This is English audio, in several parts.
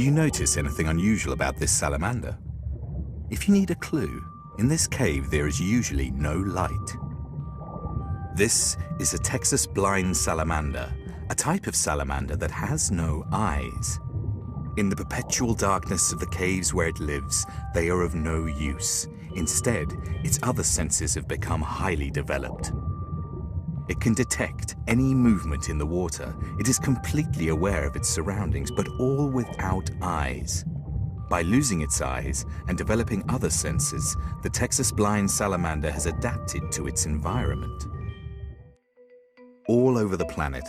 Do you notice anything unusual about this salamander? If you need a clue, in this cave there is usually no light. This is a Texas blind salamander, a type of salamander that has no eyes. In the perpetual darkness of the caves where it lives, they are of no use. Instead, its other senses have become highly developed. It can detect any movement in the water. It is completely aware of its surroundings, but all without eyes. By losing its eyes and developing other senses, the Texas blind salamander has adapted to its environment. All over the planet,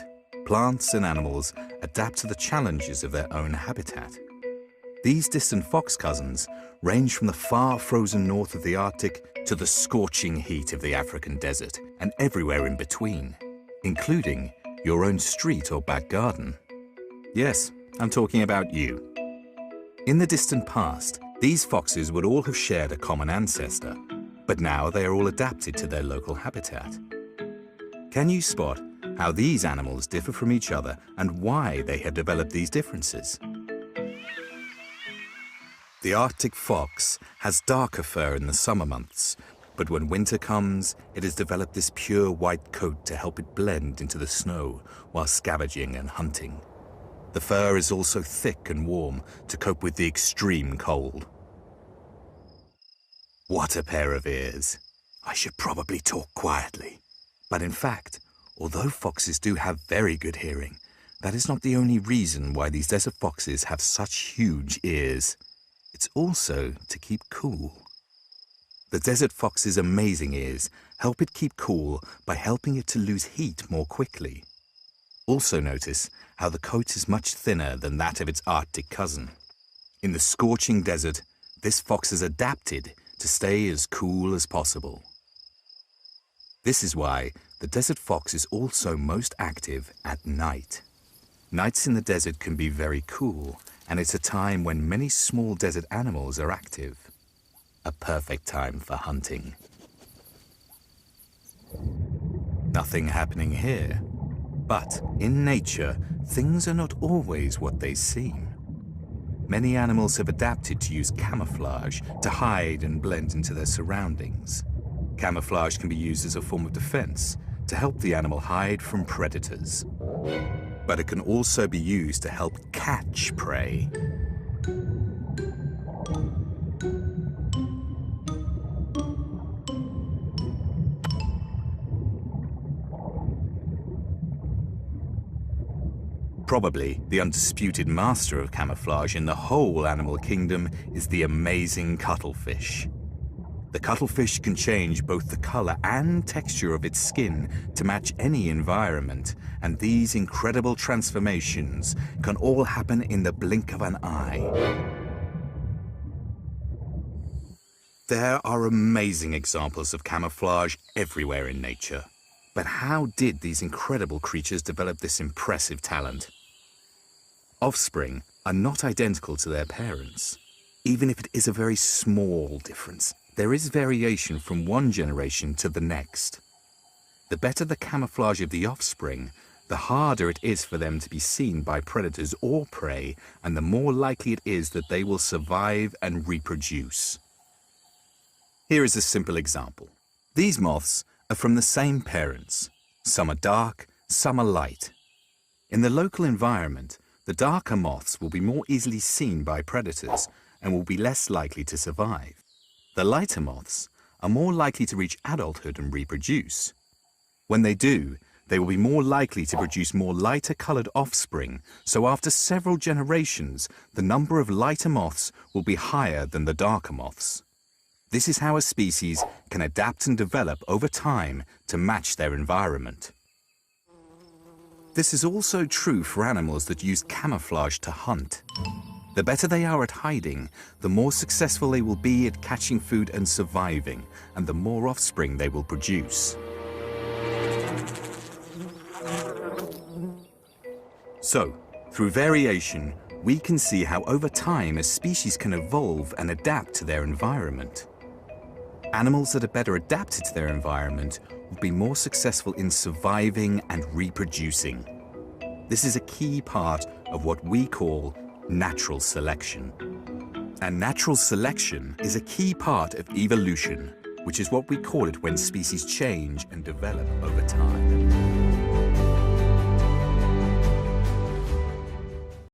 plants and animals adapt to the challenges of their own habitat. These distant fox cousins range from the far frozen north of the Arctic to the scorching heat of the African desert and everywhere in between, including your own street or back garden. Yes, I'm talking about you. In the distant past, these foxes would all have shared a common ancestor, but now they are all adapted to their local habitat. Can you spot how these animals differ from each other and why they have developed these differences? The Arctic fox has darker fur in the summer months, but when winter comes, it has developed this pure white coat to help it blend into the snow while scavenging and hunting. The fur is also thick and warm to cope with the extreme cold. What a pair of ears! I should probably talk quietly. But in fact, although foxes do have very good hearing, that is not the only reason why these desert foxes have such huge ears. It's also to keep cool. The desert fox's amazing ears help it keep cool by helping it to lose heat more quickly. Also notice how the coat is much thinner than that of its Arctic cousin. In the scorching desert, this fox has adapted to stay as cool as possible. This is why the desert fox is also most active at night. Nights in the desert can be very cool, and it's a time when many small desert animals are active. A perfect time for hunting. Nothing happening here. But in nature, things are not always what they seem. Many animals have adapted to use camouflage to hide and blend into their surroundings. Camouflage can be used as a form of defense to help the animal hide from predators. But it can also be used to help catch prey. Probably the undisputed master of camouflage in the whole animal kingdom is the amazing cuttlefish. The cuttlefish can change both the color and texture of its skin to match any environment, and these incredible transformations can all happen in the blink of an eye. There are amazing examples of camouflage everywhere in nature. But how did these incredible creatures develop this impressive talent? Offspring are not identical to their parents. Even if it is a very small difference, there is variation from one generation to the next. The better the camouflage of the offspring, the harder it is for them to be seen by predators or prey, and the more likely it is that they will survive and reproduce. Here is a simple example. These moths are from the same parents. Some are dark, some are light. In the local environment, the darker moths will be more easily seen by predators and will be less likely to survive. The lighter moths are more likely to reach adulthood and reproduce. When they do, they will be more likely to produce more lighter-colored offspring, so after several generations, the number of lighter moths will be higher than the darker moths. This is how a species can adapt and develop over time to match their environment. This is also true for animals that use camouflage to hunt. The better they are at hiding, the more successful they will be at catching food and surviving, and the more offspring they will produce. So, through variation, we can see how over time a species can evolve and adapt to their environment. Animals that are better adapted to their environment will be more successful in surviving and reproducing. This is a key part of what we call natural selection. And natural selection is a key part of evolution, which is what we call it when species change and develop over time.